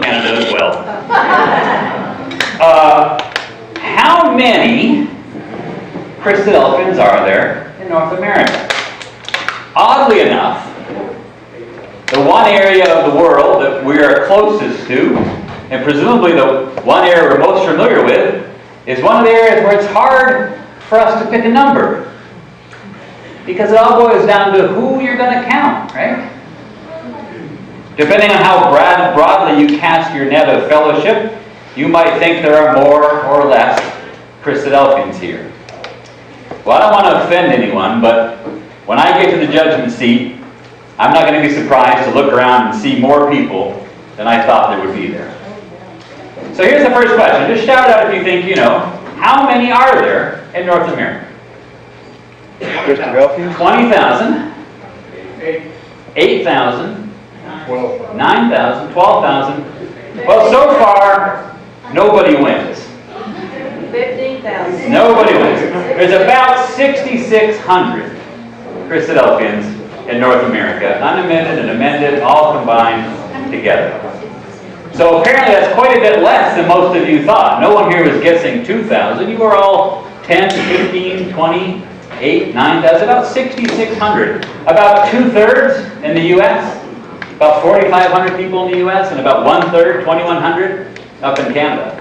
Canada as well. How many Christadelphians are there in North America? Oddly enough, the one area of the world that we are closest to, and presumably the one area we're most familiar with, is one of the areas where it's hard for us to pick a number. Because it all boils down to who you're going to count, right? Depending on how broadly you cast your net of fellowship, you might think there are more or less Christadelphians here. Well, I don't want to offend anyone, but when I get to the judgment seat, I'm not going to be surprised to look around and see more people than I thought there would be there. So here's the first question. Just shout out if you think you know. How many are there in North America? Christadelphians? 20,000. 8,000. 9,000. 12,000. Well, so far, nobody wins. 15,000. Nobody wins. There's about 6,600 Christadelphians in North America, unamended and amended, all combined together. So apparently that's quite a bit less than most of you thought. No one here was guessing 2,000. You were all 10, 15, 20, 8, 9,000, about 6,600. About 2/3 in the U.S., about 4,500 people in the U.S., and about 1/3, 2,100, up in Canada.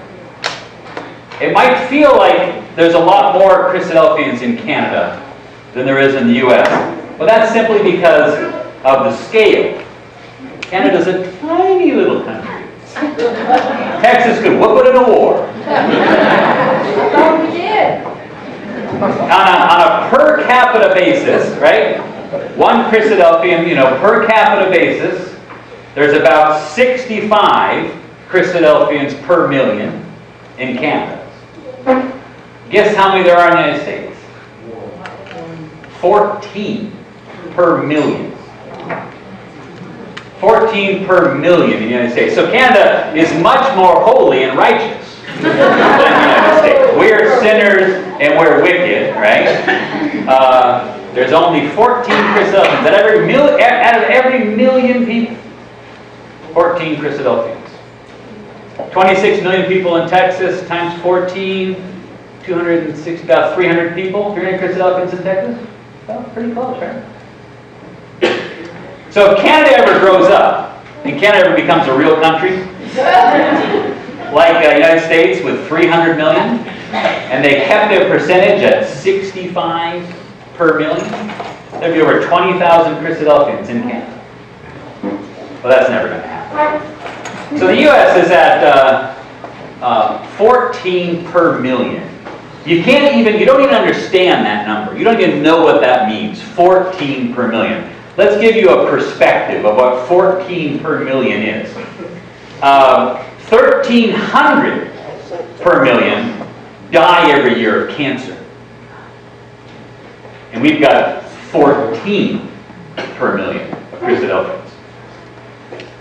It might feel like there's a lot more Christadelphians in Canada than there is in the U.S. Well, that's simply because of the scale. Canada's a tiny little country. Texas could whoop it in a war. I thought we did. On a per capita basis, right? One Christadelphian, per capita basis, there's about 65 Christadelphians per million in Canada. Guess how many there are in the United States? 14 per million. 14 per million in the United States. So Canada is much more holy and righteous than the United States. We're sinners and we're wicked, right? There's only 14 Christadelphians out of every million people. 14 Christadelphians. 26 million people in Texas times 14, 260, about 300 people, 300 Christadelphians in Texas. Well, pretty close, right? So if Canada ever grows up, and Canada ever becomes a real country, like the United States with 300 million, and they kept their percentage at 65 per million, there'd be over 20,000 Christadelphians in Canada. Well, that's never going to happen. So the U.S. is at 14 per million. You don't even understand that number. You don't even know what that means, 14 per million. Let's give you a perspective of what 14 per million is. 1,300 per million die every year of cancer. And we've got 14 per million of Christadelphians.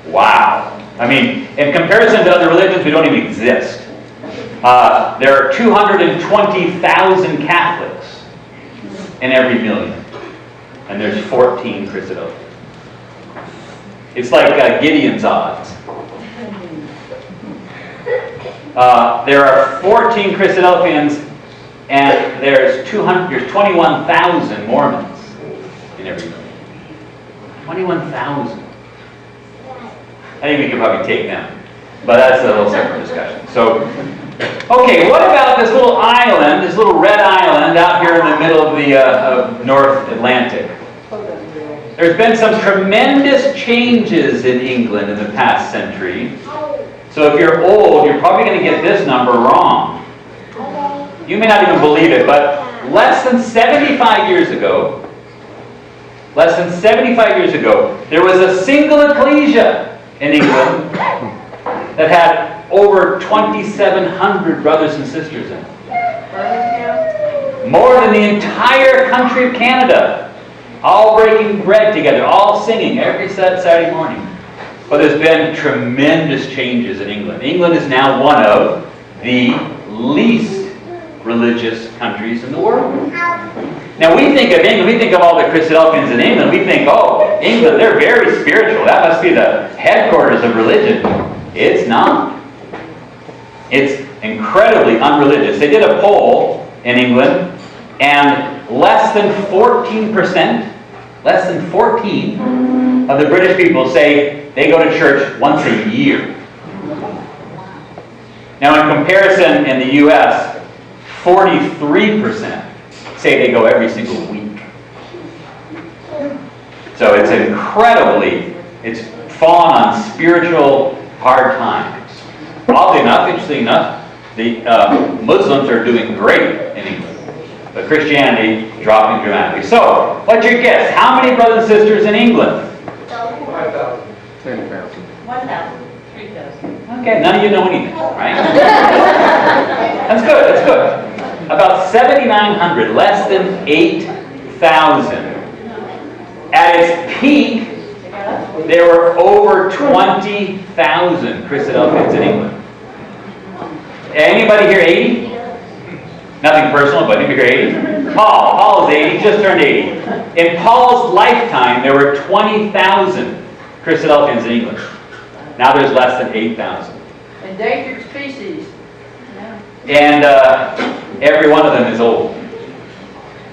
Wow. I mean, in comparison to other religions, we don't even exist. There are 220,000 Catholics in every million. And there's 14 Christadelphians. It's like Gideon's odds. There are 14 Christadelphians, and there's 21,000 Mormons in every million. 21,000. I think we could probably take them, but that's a little separate discussion. So, okay, what about this little island, this little red island out here in the middle of the North Atlantic? There's been some tremendous changes in England in the past century. So if you're old, you're probably going to get this number wrong. You may not even believe it, but less than 75 years ago, there was a single ecclesia in England that had over 2,700 brothers and sisters in it. More than the entire country of Canada. All breaking bread together, all singing every Saturday morning. But there's been tremendous changes in England. England is now one of the least religious countries in the world. Now we think of England, we think of all the Christadelphians in England, we think, oh, England, they're very spiritual. That must be the headquarters of religion. It's not. It's incredibly unreligious. They did a poll in England, and less than 14%, less than 14 of the British people say they go to church once a year. Now, in comparison, in the U.S., 43% say they go every single week. So it's it's fallen on spiritual hard times. Oddly enough, interestingly enough, the Muslims are doing great in England, but Christianity dropping dramatically. So, what's your guess? How many brothers and sisters in England? 5,000. 10,000. 1,000. 3,000. Okay, none of you know anything, right? That's good, that's good. About 7,900, less than 8,000. At its peak, there were over 20,000 Christadelphians in England. Anybody here 80? Nothing personal, but anybody here 80? Paul is 80, just turned 80. In Paul's lifetime, there were 20,000 Christadelphians in England. Now there's less than 8,000. Endangered species. And every one of them is old.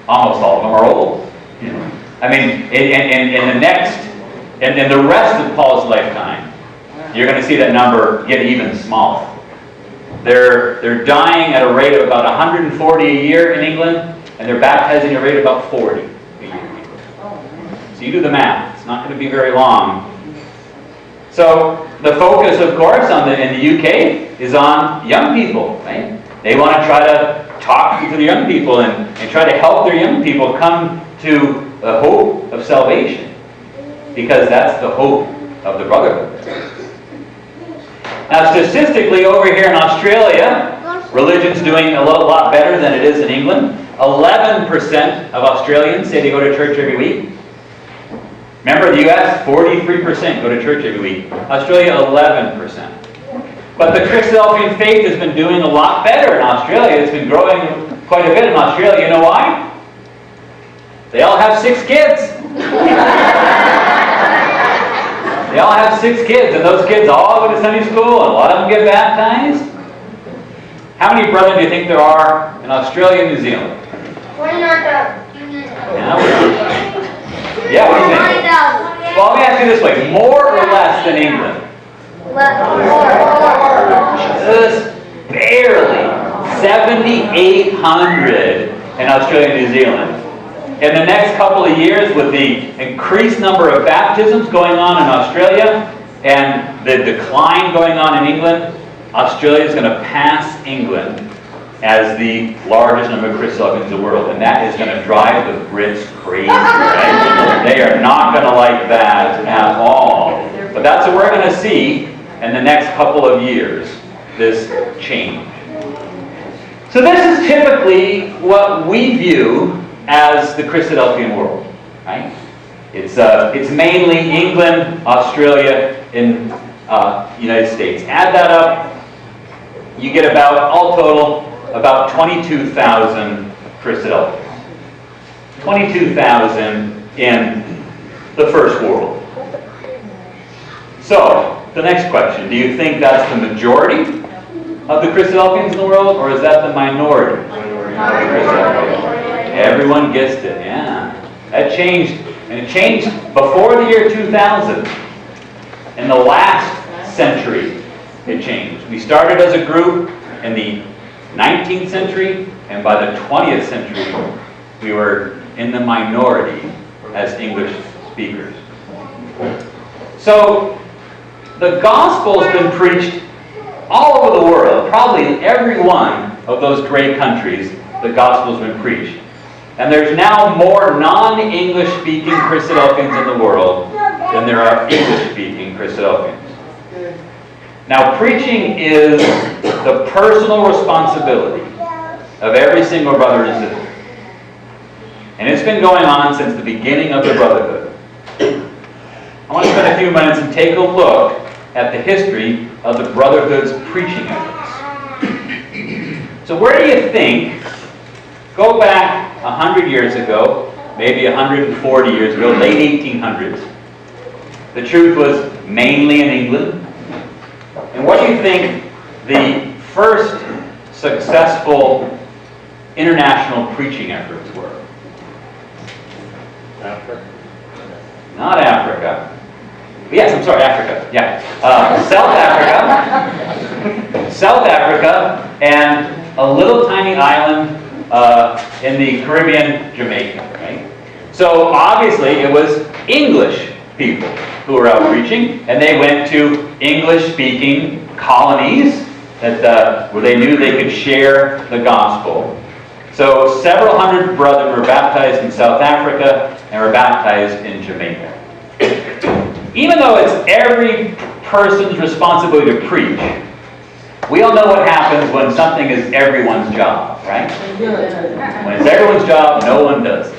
Almost all of them are old. You know? I mean, in the rest of Paul's lifetime, you're going to see that number get even smaller. They're dying at a rate of about 140 a year in England, and they're baptizing at a rate of about 40 a year. So you do the math. It's not going to be very long. So the focus, of course, in the UK is on young people, right? They want to try to talk to the young people and try to help their young people come to the hope of salvation, because that's the hope of the brotherhood. Now, statistically, over here in Australia, religion's doing a lot better than it is in England. 11% of Australians say they go to church every week. Remember, the U.S., 43% go to church every week. Australia, 11%. But the Christadelphian faith has been doing a lot better in Australia. It's been growing quite a bit in Australia. You know why? They all have 6 kids. They all have 6 kids, and those kids all go to Sunday school, and a lot of them get baptized. How many brethren do you think there are in Australia and New Zealand? 29,000. Yeah, what do you think? Well, let me ask you this way. More or less than England? Just barely. 7,800 in Australia and New Zealand. In the next couple of years, with the increased number of baptisms going on in Australia and the decline going on in England, Australia is going to pass England as the largest number of Christadelphians in the world. And that is going to drive the Brits crazy, right? They are not going to like that at all. But that's what we're going to see in the next couple of years, this change. So this is typically what we view as the Christadelphian world, right? It's mainly England, Australia, and United States. Add that up, you get all total, about 22,000 Christadelphians. 22,000 in the first world. So, the next question, do you think that's the majority of the Christadelphians in the world, or is that the minority? Everyone gets it, yeah. That changed, and it changed before the year 2000. In the last century, it changed. We started as a group in the 19th century, and by the 20th century, we were in the minority as English speakers. So, the gospel's been preached all over the world. Probably in every one of those great countries, the gospel's been preached. And there's now more non-English speaking Christadelphians in the world than there are English-speaking Christadelphians. Now, preaching is the personal responsibility of every single brother and sister. And it's been going on since the beginning of the brotherhood. I want to spend a few minutes and take a look at the history of the brotherhood's preaching efforts. So where do you think, go back 100 years ago, maybe 140 years ago, late 1800s, the truth was mainly in England. And what do you think the first successful international preaching efforts were? Africa. Not Africa. Yes, I'm sorry, Africa. Yeah. South Africa, and a little tiny island in the Caribbean, Jamaica, right? So obviously it was English people who were out preaching, and they went to English-speaking colonies that where they knew they could share the gospel. So several hundred brothers were baptized in South Africa and were baptized in Jamaica. Even though it's every person's responsibility to preach, we all know what happens when something is everyone's job, right? When it's everyone's job, no one does it.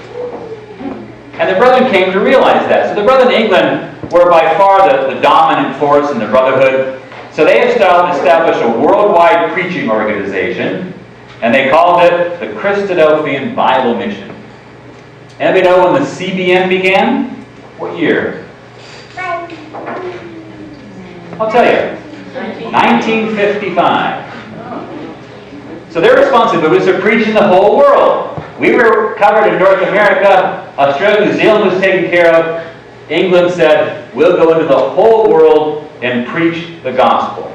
And the brethren came to realize that. So the brethren in England were by far the dominant force in the brotherhood. So they established a worldwide preaching organization, and they called it the Christadelphian Bible Mission. Anybody know when the CBM began? What year? I'll tell you. 1955. So their responsibility was to preach in the whole world. We were covered in North America. Australia, New Zealand was taken care of. England said, we'll go into the whole world and preach the gospel.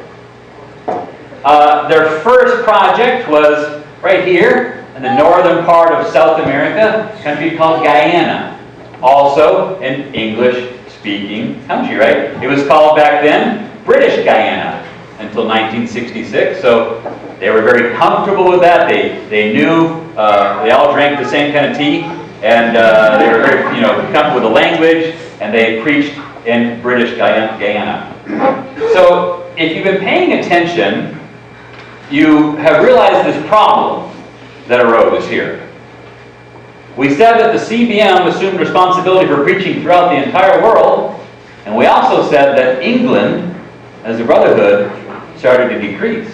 Their first project was right here in the northern part of South America, a country called Guyana. Also an English-speaking country, right? It was called back then British Guyana until 1966. So they were very comfortable with that. They knew, they all drank the same kind of tea, and they were very comfortable with the language, and they preached in British Guyana. So if you've been paying attention, you have realized this problem that arose here. We said that the CBM assumed responsibility for preaching throughout the entire world, and we also said that England, as a brotherhood, started to decrease.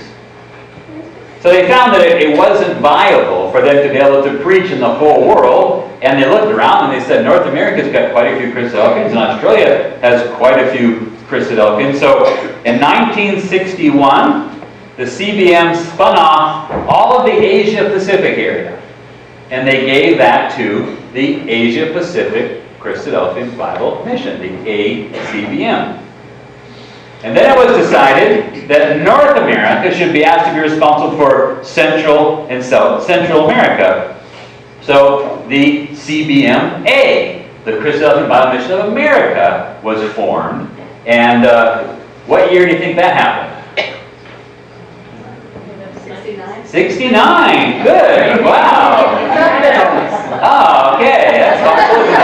So they found that it wasn't viable for them to be able to preach in the whole world, and they looked around and they said, North America's got quite a few Christadelphians, and Australia has quite a few Christadelphians. So in 1961, the CBM spun off all of the Asia-Pacific area, and they gave that to the Asia-Pacific Christadelphian Bible Mission, the ACBM. And then it was decided that North America should be asked to be responsible for Central and Central America. So the CBMA, the Christadelphian Bible Mission of America, was formed. And what year do you think that happened? 69. Good. Wow. Oh, okay. That's helpful, isn't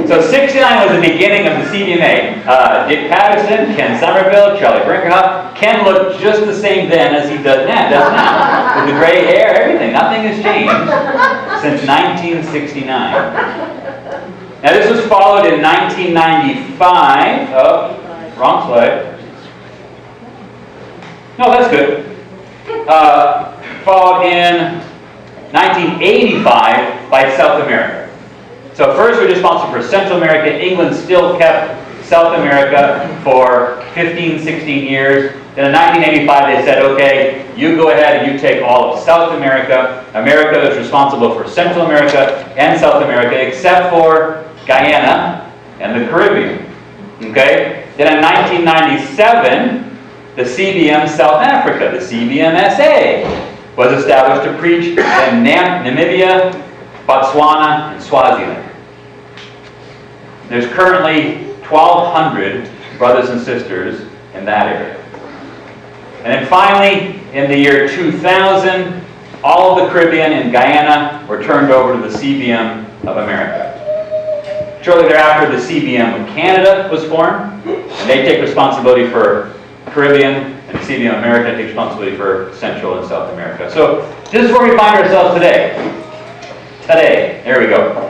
it? So 69 was the beginning of the CBMA. Dick Patterson, Ken Somerville, Charlie Brinkerhoff. Ken looked just the same then as he does now. With the gray hair, everything. Nothing has changed since 1969. Now this was followed in 1995. Oh, wrong slide. No, that's good. Followed in 1985 by South America. So first we were responsible for Central America. England still kept South America for 15, 16 years. Then in 1985 they said, okay, you go ahead and you take all of South America. America is responsible for Central America and South America, except for Guyana and the Caribbean. Okay? Then in 1997, the CBM South Africa, the CBMSA, was established to preach in Namibia, Botswana, and Swaziland. There's currently 1,200 brothers and sisters in that area. And then finally, in the year 2000, all of the Caribbean and Guyana were turned over to the CBM of America. Shortly thereafter, the CBM of Canada was formed, and they take responsibility for Caribbean, and the CBM of America takes responsibility for Central and South America. So this is where we find ourselves today. There we go.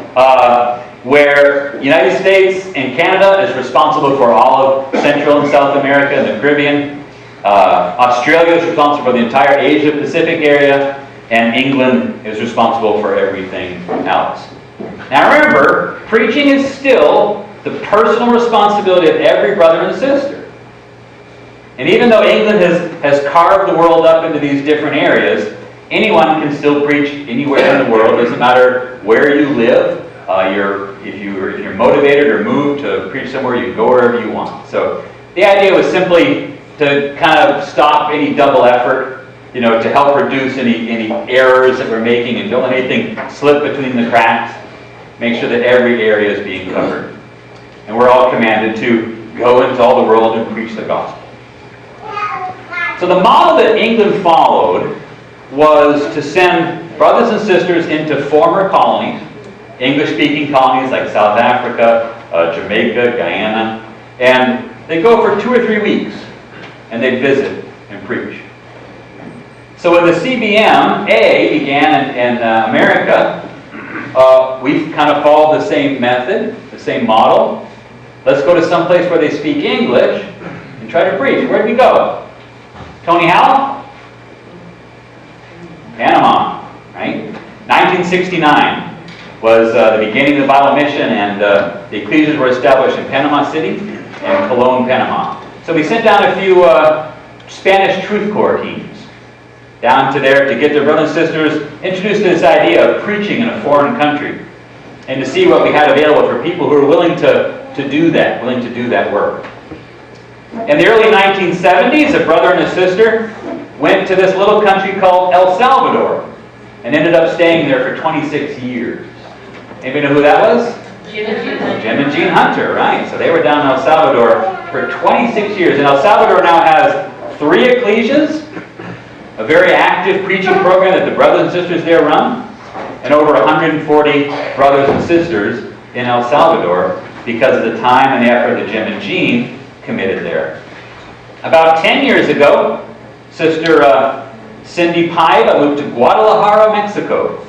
Where the United States and Canada is responsible for all of Central and South America and the Caribbean. Australia is responsible for the entire Asia-Pacific area, and England is responsible for everything else. Now remember, preaching is still the personal responsibility of every brother and sister. And even though England has carved the world up into these different areas, anyone can still preach anywhere in the world. It doesn't matter where you live. If you're motivated or moved to preach somewhere, you can go wherever you want. So the idea was simply to kind of stop any double effort, to help reduce any errors that we're making and don't let anything slip between the cracks. Make sure that every area is being covered. And we're all commanded to go into all the world and preach the gospel. So the model that England followed was to send brothers and sisters into former colonies, English-speaking colonies like South Africa, Jamaica, Guyana, and they go for 2 or 3 weeks, and they visit and preach. So when the CBMA began in America, we kind of followed the same method, the same model. Let's go to some place where they speak English and try to preach. Where did we go? Tony Howell? Panama, right? 1969 was the beginning of the Bible mission, and the ecclesias were established in Panama City and Cologne, Panama. So we sent down a few Spanish Truth Corps teams down to there to get their brothers and sisters introduced to this idea of preaching in a foreign country, and to see what we had available for people who were willing to do that work. In the early 1970s, a brother and a sister went to this little country called El Salvador and ended up staying there for 26 years. Anybody know who that was? Jim and Jean Hunter, right? So they were down in El Salvador for 26 years. And El Salvador now has 3 ecclesias, a very active preaching program that the brothers and sisters there run, and over 140 brothers and sisters in El Salvador because of the time and the effort that Jim and Jean committed there. About 10 years ago, Sister Cindy Paiva moved to Guadalajara, Mexico.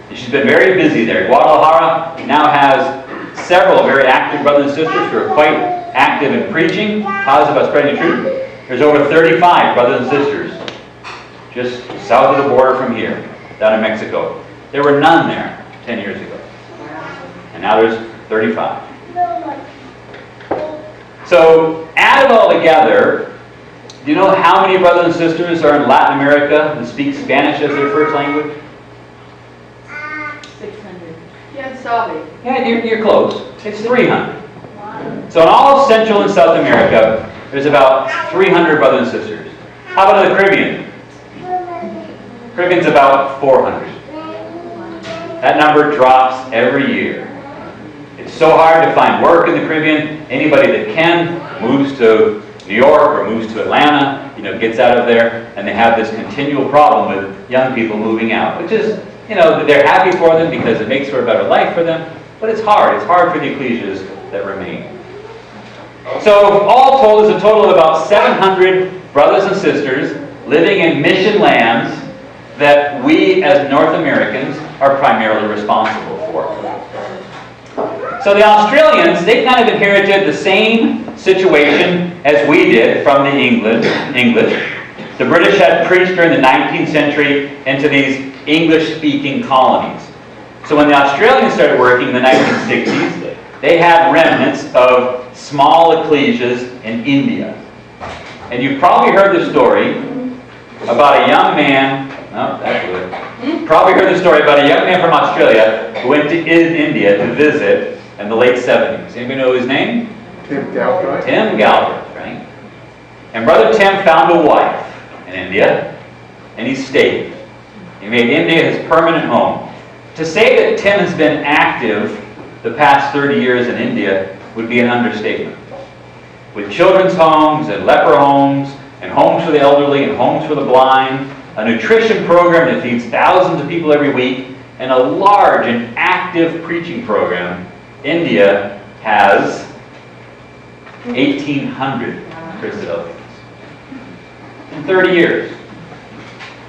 And she's been very busy there. Guadalajara now has several very active brothers and sisters who are quite active in preaching, positive about spreading the truth. There's over 35 brothers and sisters just south of the border from here, down in Mexico. There were none there 10 years ago. And now there's 35. So, add it all together, do you know how many brothers and sisters are in Latin America and speak Spanish as their first language? 600. Yeah, you're close. It's 300. So in all of Central and South America, there's about 300 brothers and sisters. How about in the Caribbean? Caribbean's about 400. That number drops every year. It's so hard to find work in the Caribbean. Anybody that can moves to New York or moves to Atlanta, gets out of there, and they have this continual problem with young people moving out, which is, they're happy for them because it makes for a better life for them, but it's hard. It's hard for the ecclesias that remain. So all told, there's a total of about 700 brothers and sisters living in mission lands that we as North Americans are primarily responsible for. So the Australians, they kind of inherited the same situation as we did from the English. The British had preached during the 19th century into these English-speaking colonies. So when the Australians started working in the 1960s, they had remnants of small ecclesias in India. And you've probably heard the story about a young man, probably heard the story about a young man from Australia who went to India to visit in the late 70s. Anybody know his name? Tim Galbraith. Tim Galbraith, right? And Brother Tim found a wife in India, and he stayed. He made India his permanent home. To say that Tim has been active the past 30 years in India would be an understatement. With children's homes and leper homes and homes for the elderly and homes for the blind, a nutrition program that feeds thousands of people every week, and a large and active preaching program, India has 1,800 Christadelphians. In 30 years.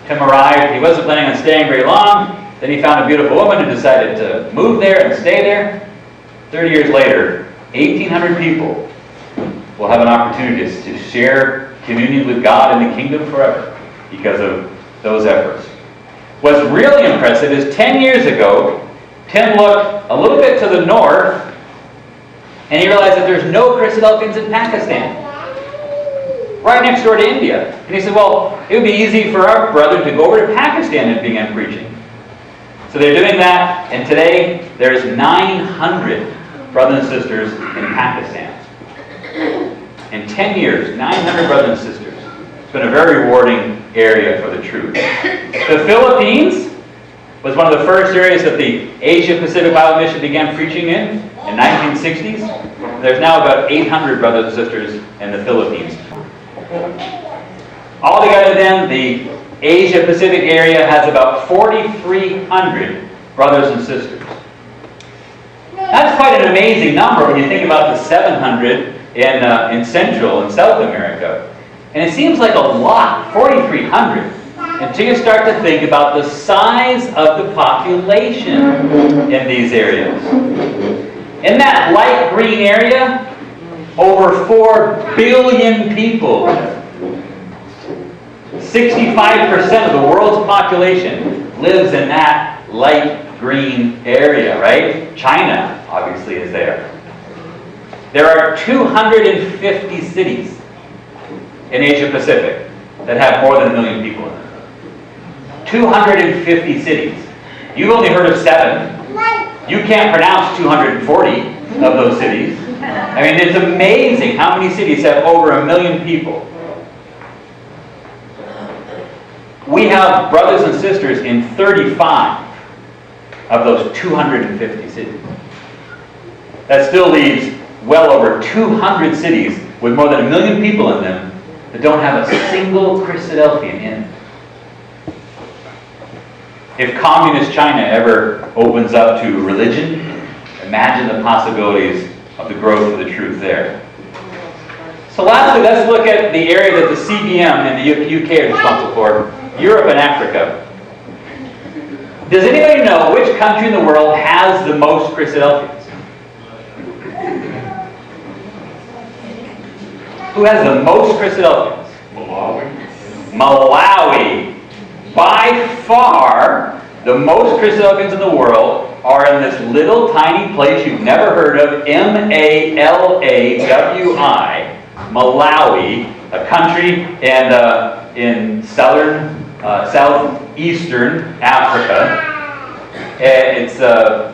Tim arrived. He wasn't planning on staying very long. Then he found a beautiful woman who decided to move there and stay there. 30 years later, 1,800 people will have an opportunity to share communion with God in the kingdom forever because of those efforts. What's really impressive is 10 years ago, Tim looked a little bit to the north and he realized that there's no Christadelphians in Pakistan. right next door to India. And he said, well, it would be easy for our brother to go over to Pakistan and begin preaching. So they're doing that, and today there's 900 brothers and sisters in Pakistan. In 10 years, 900 brothers and sisters. It's been a very rewarding area for the truth. The Philippines was one of the first areas that the Asia Pacific Bible Mission began preaching in 1960s. There's now about 800 brothers and sisters in the Philippines. Altogether then, the Asia Pacific area has about 4,300 brothers and sisters. That's quite an amazing number when you think about the 700 in Central and South America. And it seems like a lot, 4,300, until you start to think about the size of the population in these areas. In that light green area, over 4 billion people. 65% of the world's population lives in that light green area, right? China, obviously, is there. There are 250 cities in Asia Pacific that have more than 1 million people in them. 250 cities. You've only heard of 7. You can't pronounce 240 of those cities. I mean, it's amazing how many cities have over 1 million people. We have brothers and sisters in 35 of those 250 cities. That still leaves well over 200 cities with more than 1 million people in them that don't have a single Christadelphian in them. If communist China ever opens up to religion, imagine the possibilities of the growth of the truth there. So lastly, let's look at the area that the CBM and the UK are responsible for, Europe and Africa. Does anybody know which country in the world has the most Christadelphians? Who has the most Christadelphians? Malawi. By far, the most Christadelphians in the world are in this little tiny place you've never heard of, Malawi, Malawi, a country in southeastern Africa. It's a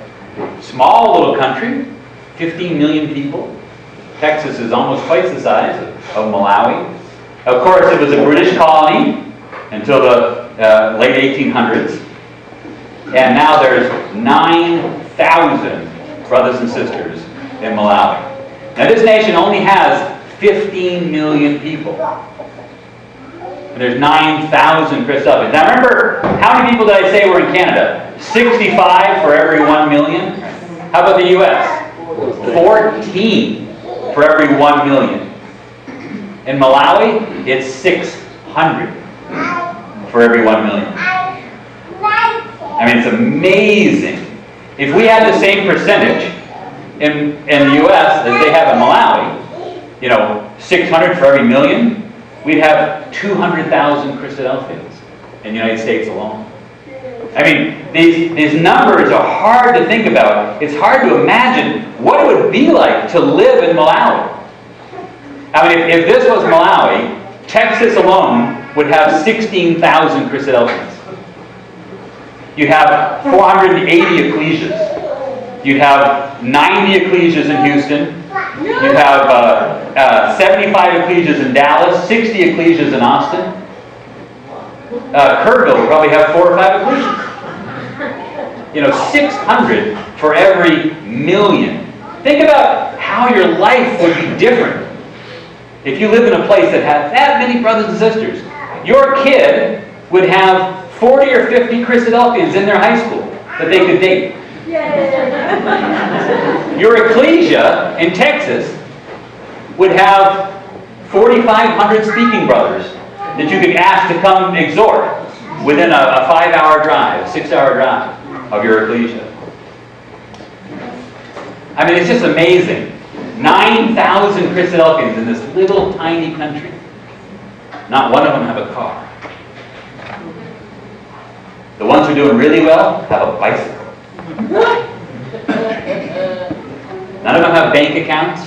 small little country, 15 million people. Texas is almost twice the size of Malawi. Of course, it was a British colony until the late 1800s. And now there's 9,000 brothers and sisters in Malawi. Now this nation only has 15 million people. And there's 9,000 Christadelphians. Now remember, how many people did I say were in Canada? 65 for every 1 million. How about the US? 14 for every 1 million. In Malawi, it's 600 for every 1 million. I mean, it's amazing. If we had the same percentage in the US as they have in Malawi, 600 for every million, we'd have 200,000 Christadelphians in the United States alone. I mean, these numbers are hard to think about. It's hard to imagine what it would be like to live in Malawi. I mean, if this was Malawi, Texas alone would have 16,000 Christadelphians. You'd have 480 ecclesias. You'd have 90 ecclesias in Houston. You'd have 75 ecclesias in Dallas, 60 ecclesias in Austin. Kerrville would probably have 4 or 5 ecclesias. 600 for every million. Think about how your life would be different if you live in a place that had that many brothers and sisters. Your kid would have 40 or 50 Christadelphians in their high school that they could date. Your ecclesia in Texas would have 4,500 speaking brothers that you could ask to come exhort within a 5-hour drive, a 6-hour drive of your ecclesia. I mean, it's just amazing. 9,000 Christadelphians in this little tiny country. Not one of them have a car. The ones who are doing really well have a bicycle. None of them have bank accounts.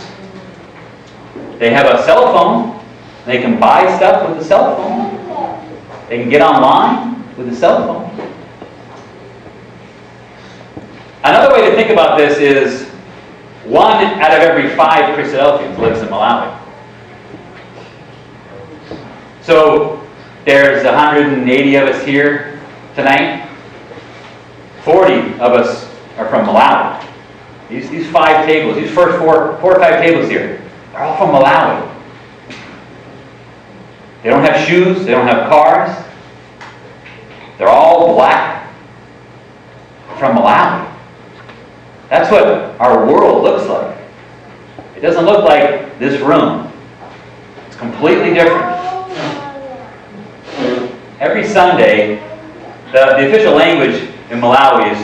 They have a cell phone, They can buy stuff with a cell phone. They can get online with a cell phone. Another way to think about this is 1 out of every 5 Christadelphians lives in Malawi. So there's 180 of us here tonight. 40 of us are from Malawi. These 5 tables, these first 4 or 5 tables here, are all from Malawi. They don't have shoes, they don't have cars. They're all black from Malawi. That's what our world looks like. It doesn't look like this room. It's completely different. Every Sunday, the official language in Malawi is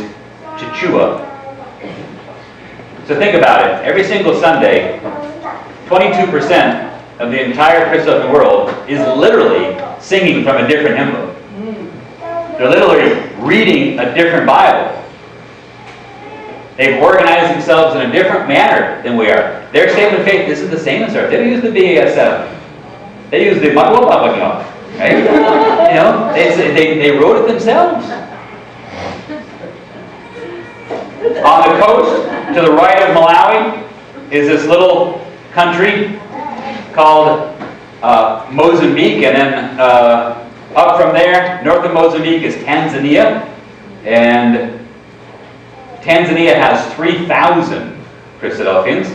Chichua. So think about it. Every single Sunday, 22% of the entire Christadelphian world is literally singing from a different hymn book. They're literally reading a different Bible. They've organized themselves in a different manner than we are. Their statement of faith isn't the same as ours. They don't use the BAS7. They use the Magwapapagyo. Right? You know, they wrote it themselves. On the coast, to the right of Malawi, is this little country called Mozambique, and then up from there, north of Mozambique, is Tanzania, and Tanzania has 3,000 Christadelphians.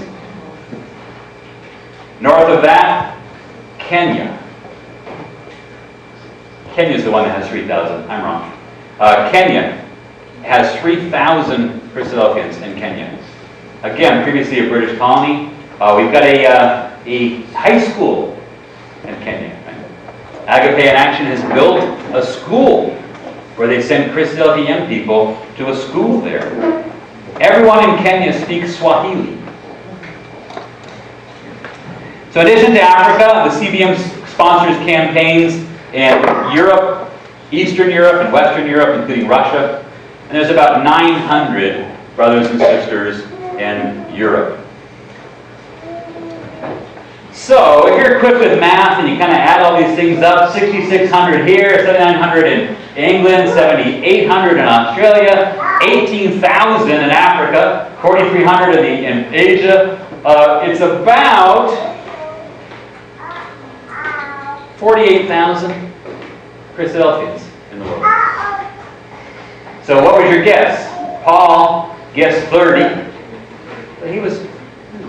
North of that, Kenya. Kenya's the one that has 3,000. I'm wrong. Kenya has 3,000 Christadelphians in Kenya. Again, previously a British colony. We've got a high school in Kenya. Agape in Action has built a school where they send Christadelphian young people to a school there. Everyone in Kenya speaks Swahili. So in addition to Africa, the CBM sponsors campaigns in Europe, Eastern Europe, and Western Europe, including Russia. And there's about 900 brothers and sisters in Europe. So if you're equipped with math and you kind of add all these things up, 6,600 here, 7,900 in England, 7,800 in Australia, 18,000 in Africa, 4,300 in Asia. It's about 48,000 Christadelphians in the world. So what was your guess? Paul guessed 30, but he was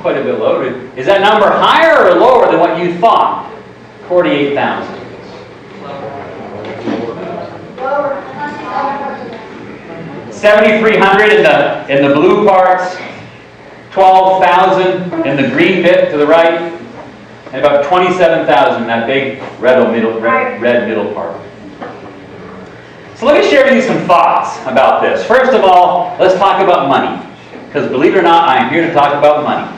quite a bit loaded. Is that number higher or lower than what you thought? 48,000. 7,300 in the blue parts, 12,000 in the green bit to the right, and about 27,000 in that big red middle part. So let me share with you some thoughts about this. First of all, let's talk about money. Because believe it or not, I'm here to talk about money.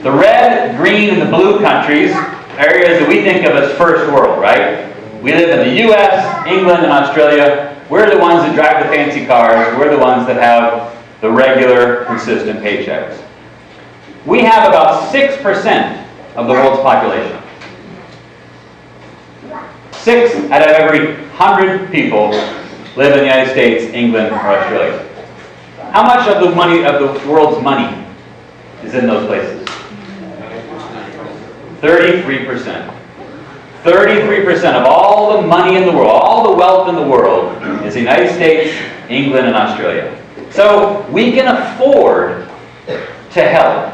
The red, green, and the blue countries are areas that we think of as first world, right? We live in the US, England, and Australia. We're the ones that drive the fancy cars. We're the ones that have the regular, consistent paychecks. We have about 6% of the world's population. 6 out of every 100 people live in the United States, England, or Australia. How much of the money of the world's money is in those places? 33%. 33% of all the money in the world, all the wealth in the world, is the United States, England, and Australia. So we can afford to help.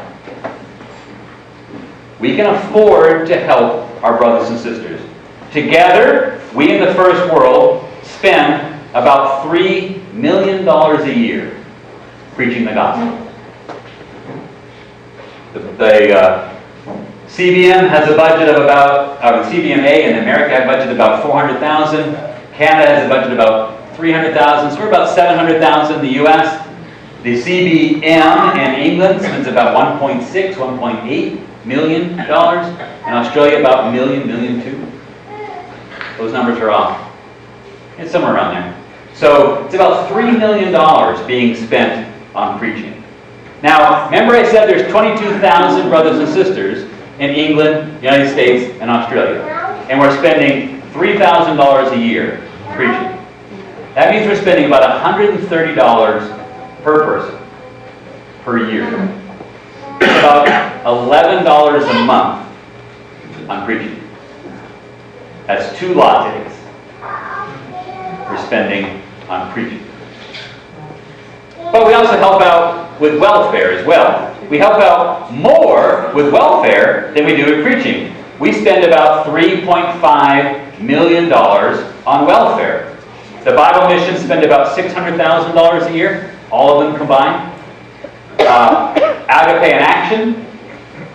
We can afford to help our brothers and sisters. Together, we in the first world spend about $3 million a year preaching the gospel. The CBM has a budget of about, CBMA in America has a budget of about 400,000. Canada has a budget of about 300,000. So we're about 700,000 in the U.S. The CBM in England spends about 1.6, 1.8 million dollars. In Australia, about $1 million, $1.2 million. Those numbers are off. It's somewhere around there. So it's about $3 million being spent on preaching. Now, remember I said there's 22,000 brothers and sisters. in England, United States, and Australia. And we're spending $3,000 a year preaching. That means we're spending about $130 per person per year. It's about $11 a month on preaching. That's 2 lattes we're spending on preaching. But we also help out with welfare as well. We help out more with welfare than we do with preaching. We spend about $3.5 million on welfare. The Bible missions spend about $600,000 a year, all of them combined. Agape in Action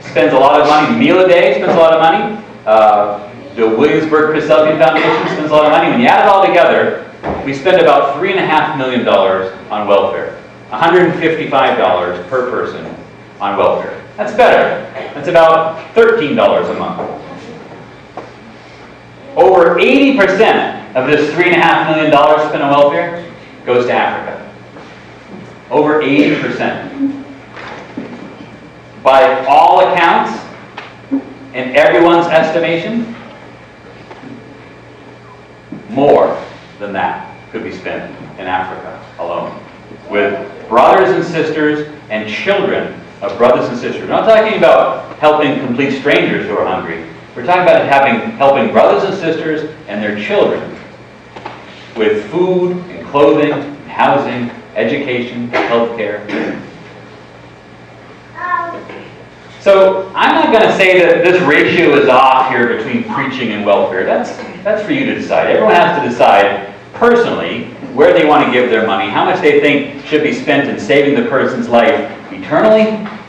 spends a lot of money. Meal a Day spends a lot of money. The Williamsburg Christadelphian Foundation spends a lot of money. When you add it all together, we spend about $3.5 million on welfare. $155 per person on welfare. That's better. That's about $13 a month. Over 80% of this $3.5 million spent on welfare goes to Africa. Over 80%. By all accounts, in everyone's estimation, more than that could be spent in Africa alone. With brothers and sisters and children of brothers and sisters. We're not talking about helping complete strangers who are hungry. We're talking about helping brothers and sisters and their children with food and clothing, and housing, education, health care. So I'm not going to say that this ratio is off here between preaching and welfare. That's for you to decide. Everyone has to decide personally where they want to give their money, how much they think should be spent in saving the person's life eternally,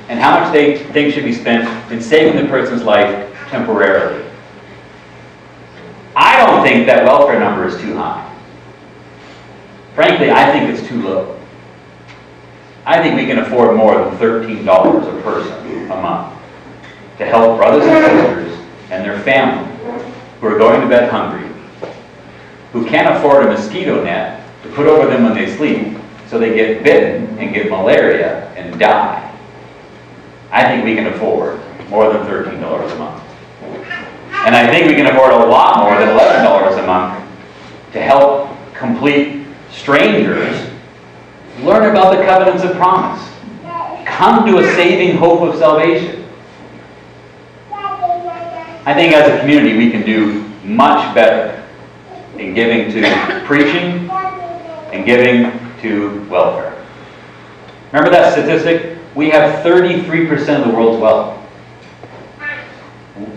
and how much they think should be spent in saving the person's life temporarily. I don't think that welfare number is too high. Frankly, I think it's too low. I think we can afford more than $13 a person a month to help brothers and sisters and their family who are going to bed hungry, who can't afford a mosquito net to put over them when they sleep, so they get bitten and get malaria and die. I think we can afford more than $13 a month. And I think we can afford a lot more than $11 a month to help complete strangers learn about the covenants of promise. Come to a saving hope of salvation. I think as a community we can do much better in giving to preaching and giving to welfare. Remember that statistic? We have 33% of the world's wealth.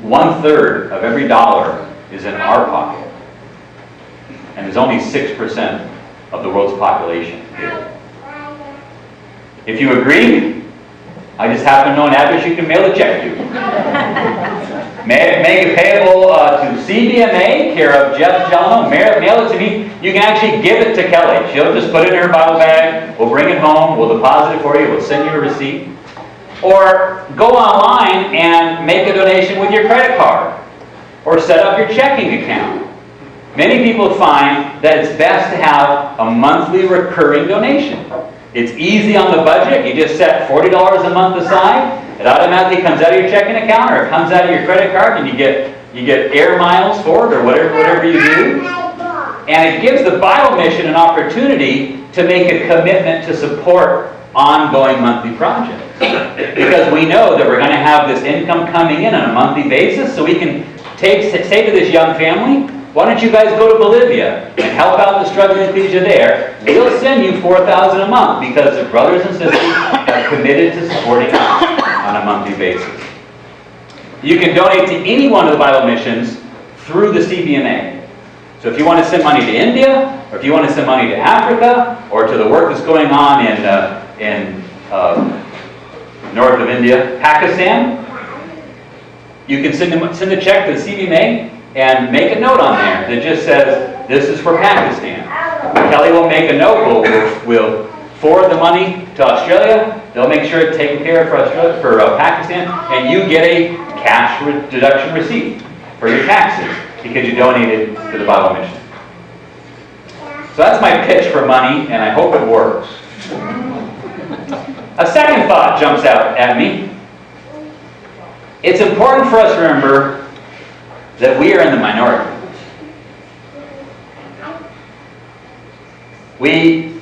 1/3 of every dollar is in our pocket. And there's only 6% of the world's population here. If you agree, I just happen to know an address you can mail a check to. Make it payable to CBMA, care of Jeff Jeleno. Mail it to me. You can actually give it to Kelly. She'll just put it in her Bible bag. We'll bring it home. We'll deposit it for you. We'll send you a receipt. Or go online and make a donation with your credit card. Or set up your checking account. Many people find that it's best to have a monthly recurring donation. It's easy on the budget. You just set $40 a month aside. It automatically comes out of your checking account, or it comes out of your credit card, and you get air miles for it, or whatever you do. And it gives the Bible mission an opportunity to make a commitment to support ongoing monthly projects. Because we know that we're going to have this income coming in on a monthly basis, so we can say to this young family, why don't you guys go to Bolivia and help out the struggling ecclesia there? We'll send you $4,000 a month because the brothers and sisters are committed to supporting us on a monthly basis. You can donate to any one of the Bible missions through the CBMA. So if you want to send money to India, or if you want to send money to Africa, or to the work that's going on in north of India, Pakistan, you can send a check to the CBMA and make a note on there that just says, this is for Pakistan. Kelly will make a note. We'll forward the money to Australia. They'll make sure it's taken care of for Pakistan, and you get a cash deduction receipt for your taxes because you donated to the Bible mission. So that's my pitch for money, and I hope it works. A second thought jumps out at me. it's important for us to remember that we are in the minority. We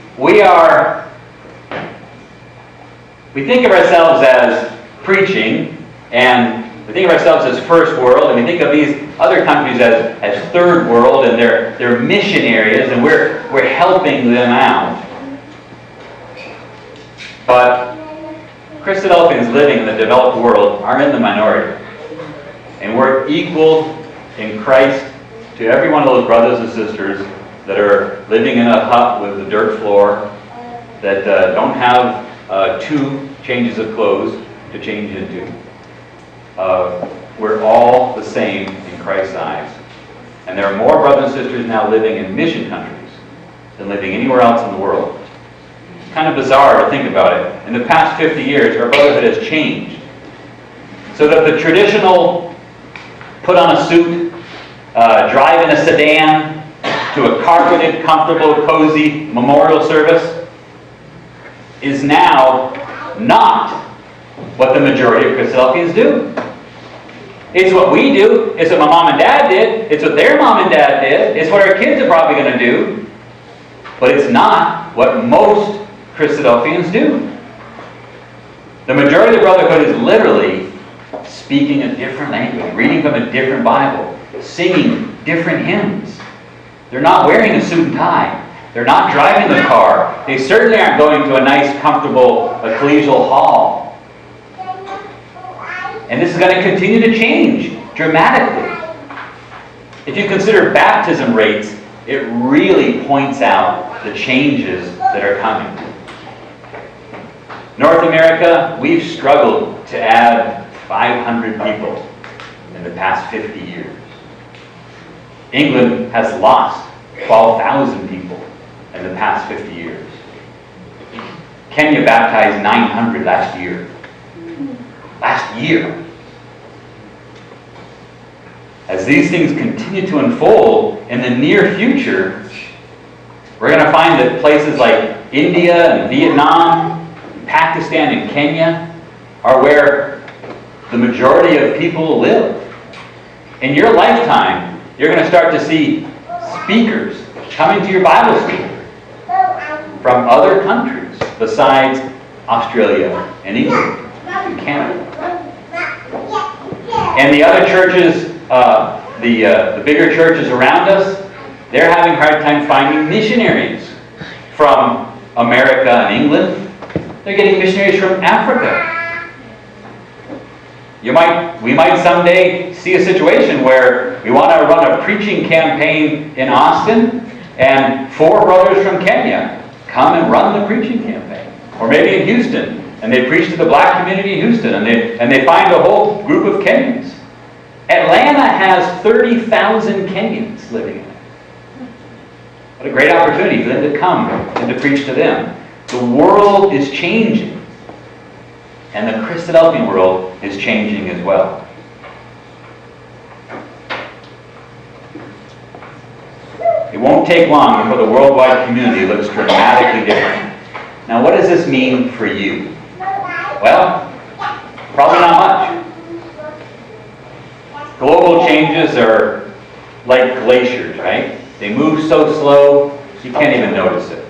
think of ourselves as preaching, and we think of ourselves as first world, and we think of these other countries as third world, and they're mission areas, and we're helping them out. But Christadelphians living in the developed world are in the minority. And we're equal in Christ to every one of those brothers and sisters that are living in a hut with a dirt floor, that don't have 2 changes of clothes to change into. We're all the same in Christ's eyes. And there are more brothers and sisters now living in mission countries than living anywhere else in the world. It's kind of bizarre to think about it. In the past 50 years, our brotherhood has changed. So that the traditional put on a suit, drive in a sedan to a carpeted, comfortable, cozy memorial service is now not what the majority of Christadelphians do. It's what we do. It's what my mom and dad did. It's what their mom and dad did. It's what our kids are probably going to do. But it's not what most Christadelphians do. The majority of the brotherhood is literally speaking a different language, reading from a different Bible, singing different hymns. They're not wearing a suit and tie. They're not driving the car. They certainly aren't going to a nice, comfortable ecclesial hall. And this is going to continue to change dramatically. If you consider baptism rates, it really points out the changes that are coming. North America, we've struggled to add 500 people in the past 50 years. England has lost 12,000 people in the past 50 years. Kenya baptized 900 last year. Last year. As these things continue to unfold in the near future, we're going to find that places like India and Vietnam, Pakistan and Kenya are where the majority of people live. In your lifetime, you're going to start to see speakers coming to your Bible school from other countries besides Australia and England and Canada. And the other churches, the bigger churches around us, they're having a hard time finding missionaries from America and England. They're getting missionaries from Africa. We might someday see a situation where we want to run a preaching campaign in Austin, and 4 brothers from Kenya come and run the preaching campaign. Or maybe in Houston, and they preach to the black community in Houston, and they find a whole group of Kenyans. Atlanta has 30,000 Kenyans living in it. What a great opportunity for them to come and to preach to them. The world is changing. And the Christadelphian world is changing as well. It won't take long before the worldwide community looks dramatically different. Now, what does this mean for you? Well, probably not much. Global changes are like glaciers, right? They move so slow, you can't even notice it.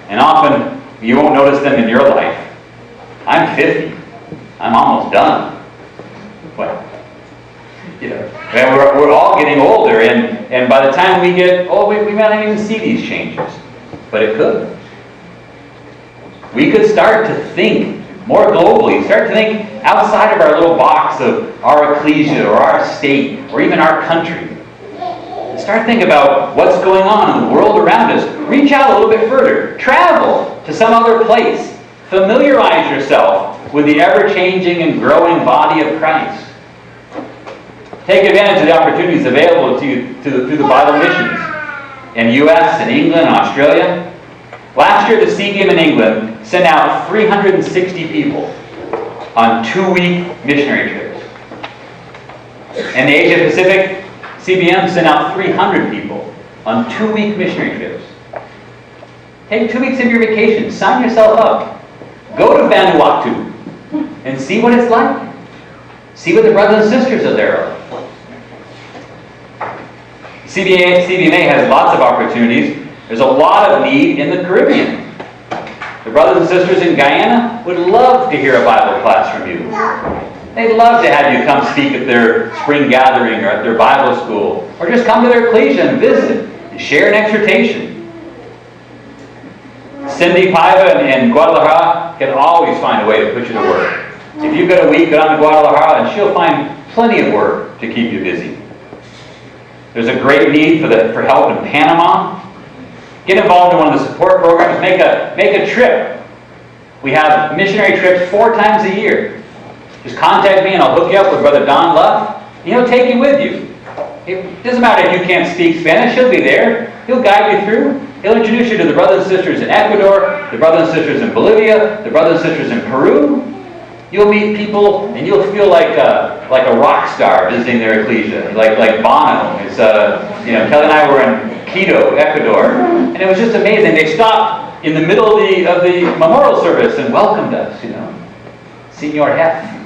And often, you won't notice them in your life. I'm 50. I'm almost done. Well, we're all getting older, and by the time we get old, we might not even see these changes. But it could. We could start to think more globally, start to think outside of our little box of our ecclesia or our state or even our country. Start thinking about what's going on in the world around us. Reach out a little bit further. Travel to some other place. Familiarize yourself with the ever-changing and growing body of Christ. Take advantage of the opportunities available to you through the Bible missions in the U.S. and England and Australia. Last year, the CBM in England sent out 360 people on 2-week missionary trips. And the Asia Pacific CBM sent out 300 people on 2-week missionary trips. Take 2 weeks of your vacation. Sign yourself up. Go to Vanuatu and see what it's like. See what the brothers and sisters are there. CBMA has lots of opportunities. There's a lot of need in the Caribbean. The brothers and sisters in Guyana would love to hear a Bible class from you. They'd love to have you come speak at their spring gathering or at their Bible school, or just come to their ecclesia and visit and share an exhortation. Cindy Paiva in Guadalajara can always find a way to put you to work. If you've got a week, go down to Guadalajara and she'll find plenty of work to keep you busy. There's a great need for help in Panama. Get involved in one of the support programs. Make a trip. We have missionary trips 4 times a year. Just contact me and I'll hook you up with Brother Don Luff. And he'll take you with you. It doesn't matter if you can't speak Spanish. He'll be there. He'll guide you through. He'll introduce you to the brothers and sisters in Ecuador, the brothers and sisters in Bolivia, the brothers and sisters in Peru. You'll meet people and you'll feel like a rock star visiting their ecclesia, like Bono. It's Kelly and I were in Quito, Ecuador, and it was just amazing. They stopped in the middle of the memorial service and welcomed us. Senor Hef.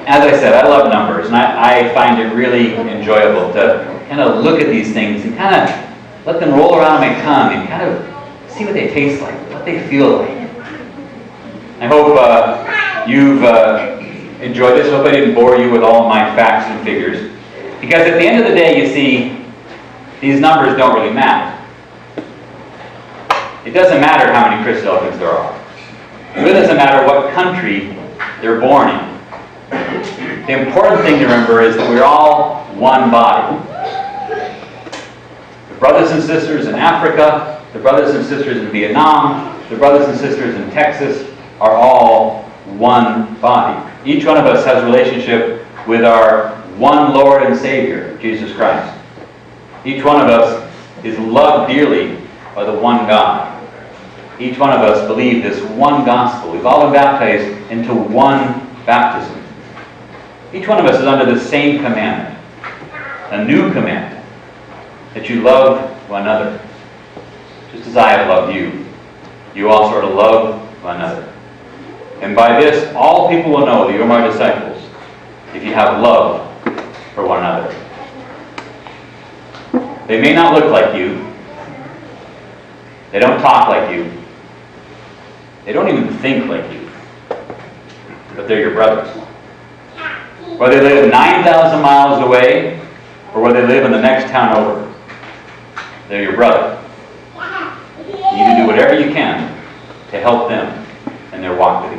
As I said, I love numbers, and I find it really enjoyable to kind of look at these things and kind of let them roll around my tongue and kind of see what they taste like, what they feel like. I hope you've enjoyed this. I hope I didn't bore you with all my facts and figures. Because at the end of the day, you see, these numbers don't really matter. It doesn't matter how many Christadelphians there are. It really doesn't matter what country they're born in. The important thing to remember is that we're all one body. The brothers and sisters in Africa, the brothers and sisters in Vietnam, the brothers and sisters in Texas are all one body. Each one of us has a relationship with our one Lord and Savior, Jesus Christ. Each one of us is loved dearly by the one God. Each one of us believe this one gospel. We've all been baptized into one baptism. Each one of us is under the same commandment, a new commandment, that you love one another. Just as I have loved you, you also are to love one another. And by this, all people will know that you are my disciples, if you have love for one another. They may not look like you. They don't talk like you. They don't even think like you. But they're your brothers. Whether they live 9,000 miles away, or whether they live in the next town over, they're your brother. You need to do whatever you can to help them in their walk with you.